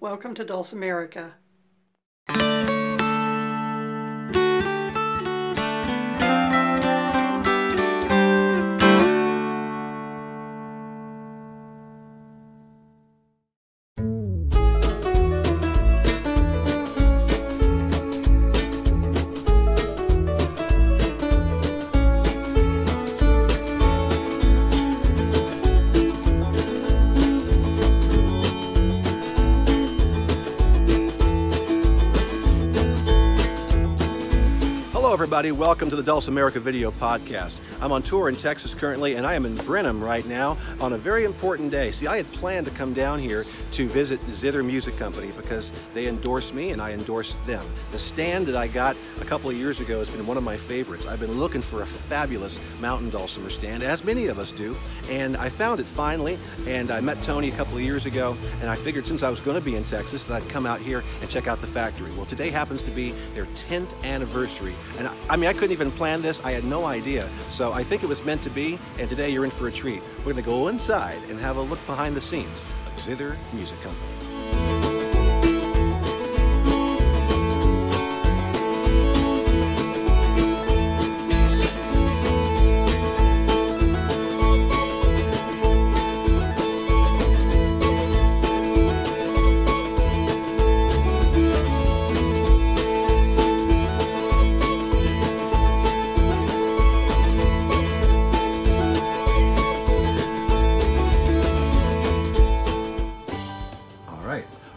Welcome to Dulcimerica. Hello everybody, welcome to the Dulcimerica video podcast. I'm on tour in Texas currently, and I am in Brenham right now on a very important day. See, I had planned to come down here to visit Zither Music Company because they endorsed me and I endorsed them. The stand that I got a couple of years ago has been one of my favorites. I've been looking for a fabulous mountain dulcimer stand, as many of us do, and I found it finally, and I met Tony a couple of years ago, and I figured since I was going to be in Texas that I'd come out here and check out the factory. Well, today happens to be their 10th anniversary, and I mean, I couldn't even plan this. I had no idea. So I think it was meant to be, and today you're in for a treat. We're going to go inside and have a look behind the scenes of Zither Music Company.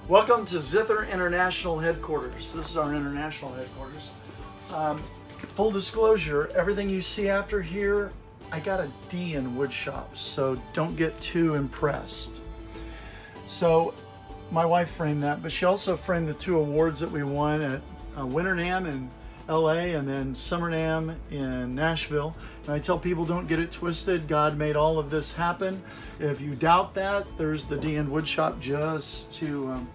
Welcome to Zither International Headquarters. This is our international headquarters. Full disclosure, everything you see after here, I got a D in wood shop, so don't get too impressed. So my wife framed that, but she also framed the 2 awards that we won at Winter NAMM in LA and then Summer NAMM in Nashville. And I tell people, don't get it twisted. God made all of this happen. If you doubt that, there's the D in woodshop just to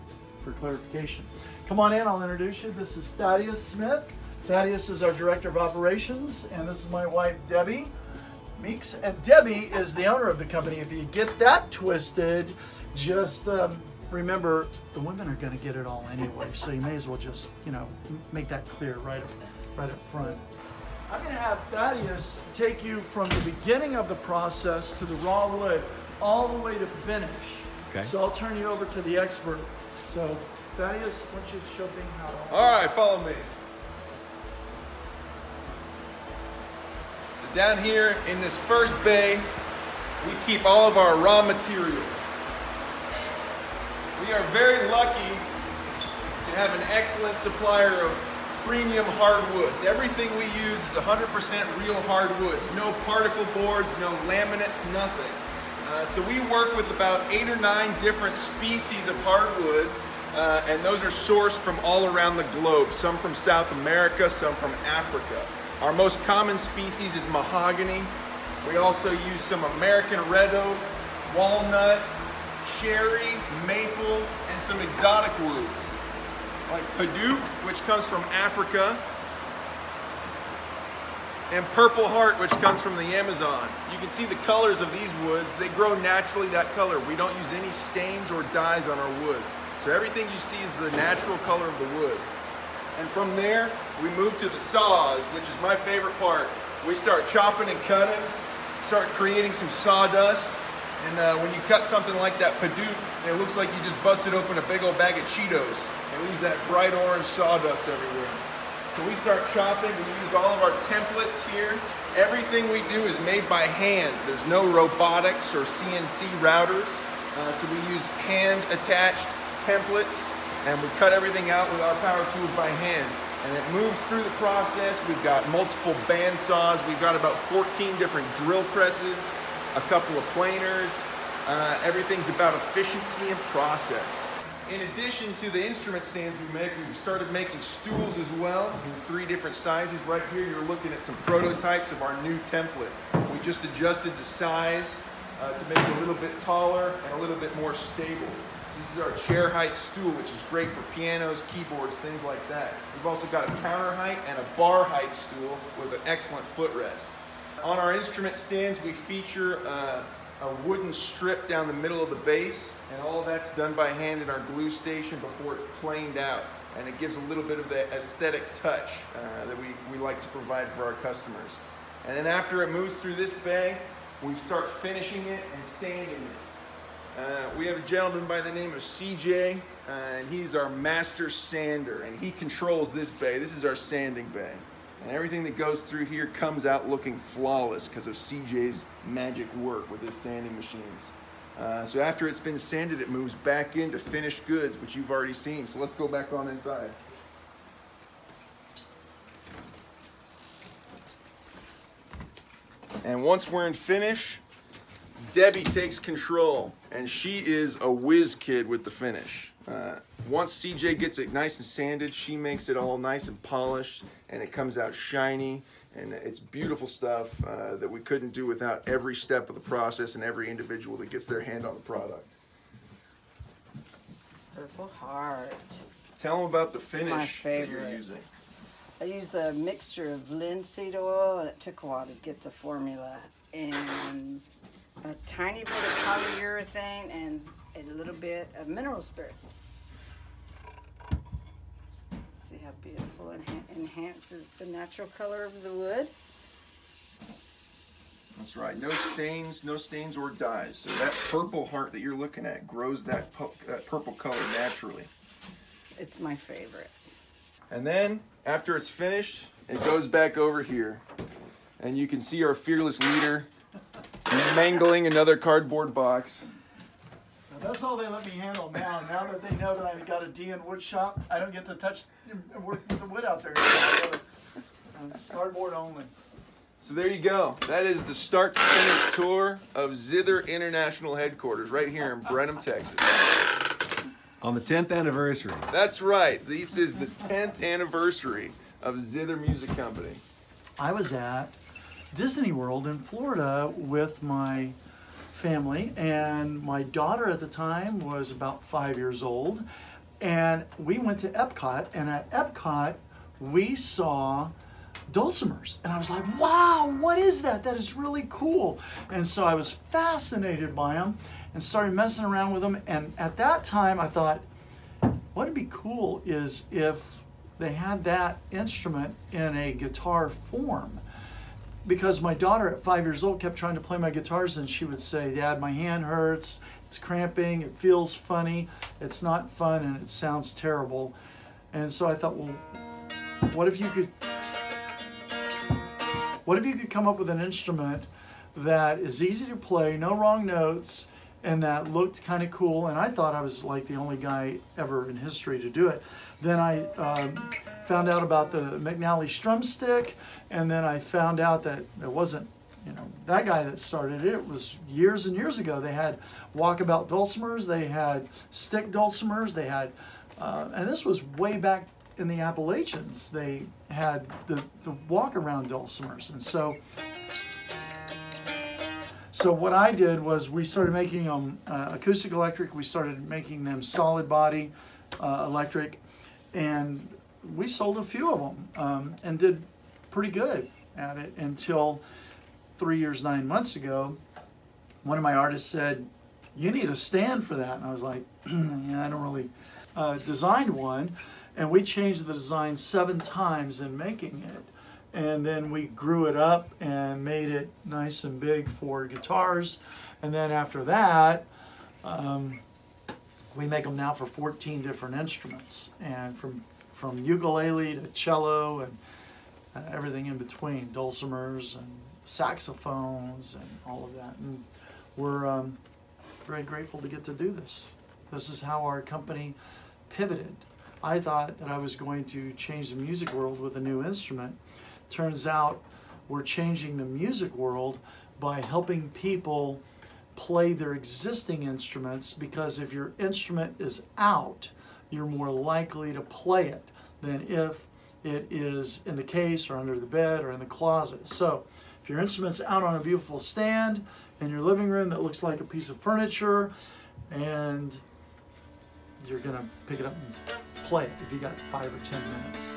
for clarification. Come on in, I'll introduce you. This is Thaddeus Smith. Thaddeus is our Director of Operations, and this is my wife, Debbie Meeks. And Debbie is the owner of the company. If you get that twisted, just remember, the women are gonna get it all anyway, so you may as well just, you know, make that clear right up front. I'm gonna have Thaddeus take you from the beginning of the process to the raw wood, all the way to finish. Okay. So I'll turn you over to the expert. So Thaddeus, why don't you show Bing how to... All right, follow me. So down here in this first bay, we keep all of our raw material. We are very lucky to have an excellent supplier of premium hardwoods. Everything we use is 100% real hardwoods. No particle boards, no laminates, nothing. So we work with about 8 or 9 different species of hardwood, and those are sourced from all around the globe. Some from South America, some from Africa. Our most common species is mahogany. We also use some American red oak, walnut, cherry, maple, and some exotic woods, like padauk, which comes from Africa, and purple heart, which comes from the Amazon. You can see the colors of these woods. They grow naturally that color. We don't use any stains or dyes on our woods. So everything you see is the natural color of the wood. And from there, we move to the saws, which is my favorite part. We start chopping and cutting, start creating some sawdust. And when you cut something like that padauk, it looks like you just busted open a big old bag of Cheetos and leaves that bright orange sawdust everywhere. So we start chopping, we use all of our templates here. Everything we do is made by hand. There's no robotics or CNC routers. So we use hand-attached templates, and we cut everything out with our power tools by hand. And it moves through the process. We've got multiple band saws. We've got about 14 different drill presses, a couple of planers. Everything's about efficiency and process. In addition to the instrument stands we make, we've started making stools as well in 3 different sizes. Right here you're looking at some prototypes of our new template. We just adjusted the size to make it a little bit taller and a little bit more stable. So this is our chair height stool, which is great for pianos, keyboards, things like that. We've also got a counter height and a bar height stool with an excellent footrest. On our instrument stands we feature a wooden strip down the middle of the base, and all that's done by hand in our glue station before it's planed out. And it gives a little bit of the aesthetic touch that we like to provide for our customers. And then after it moves through this bay, we start finishing it and sanding it. We have a gentleman by the name of CJ, and he's our master sander, and he controls this bay. This is our sanding bay. And everything that goes through here comes out looking flawless because of CJ's magic work with his sanding machines. So after it's been sanded, it moves back into finished goods, which you've already seen. So let's go back on inside. And once we're in finish, Debbie takes control, and she is a whiz kid with the finish. Once CJ gets it nice and sanded, she makes it all nice and polished, and it comes out shiny, and it's beautiful stuff that we couldn't do without every step of the process and every individual that gets their hand on the product. Purple Heart. Tell them about the It's my finish that you're favorite. using. I used a mixture of linseed oil, and it took a while to get the formula, and a tiny bit of polyurethane and a little bit of mineral spirits. See how beautiful it enhances the natural color of the wood. That's right. No stains or dyes. So that Purple Heart that you're looking at grows that purple color naturally. It's my favorite. And then, after it's finished, it goes back over here. And you can see our fearless leader mangling another cardboard box. So that's all they let me handle now. Now that they know that I've got a D in wood shop, I don't get to touch and work with the wood out there. Cardboard only. So there you go. That is the start to finish tour of Zither International Headquarters right here in Brenham, Texas. On the 10th anniversary. That's right. This is the 10th anniversary of Zither Music Company. I was at Disney World in Florida with my family, and my daughter at the time was about 5 years old, and we went to Epcot, and at Epcot we saw dulcimers, and I was like, wow, what is that? That is really cool. And so I was fascinated by them and started messing around with them, and at that time I thought, what would be cool is if they had that instrument in a guitar form. Because my daughter at 5 years old kept trying to play my guitars, and she would say, Dad, my hand hurts, it's cramping, it feels funny, it's not fun, and it sounds terrible. And so I thought, well, what if you could come up with an instrument that is easy to play, no wrong notes, and that looked kind of cool? And I thought I was like the only guy ever in history to do it. Then I found out about the McNally strum stick, and then I found out that it wasn't, that guy that started it. It was years and years ago. They had walkabout dulcimers, they had stick dulcimers, they had, and this was way back in the Appalachians. They had the walk-around dulcimers, and so what I did was we started making them acoustic electric. We started making them solid body electric, and we sold a few of them and did pretty good at it until 3 years, 9 months ago. One of my artists said, you need a stand for that. And I was like, yeah, I don't really. Designed one, and we changed the design 7 times in making it. And then we grew it up and made it nice and big for guitars. And then after that, we make them now for 14 different instruments, and from ukulele to cello and everything in between, dulcimers and saxophones and all of that. And we're very grateful to get to do this. This is how our company pivoted. I thought that I was going to change the music world with a new instrument. Turns out we're changing the music world by helping people play their existing instruments, because if your instrument is out, you're more likely to play it than if it is in the case or under the bed or in the closet. So if your instrument's out on a beautiful stand in your living room that looks like a piece of furniture, and you're gonna pick it up and play it if you got 5 or 10 minutes.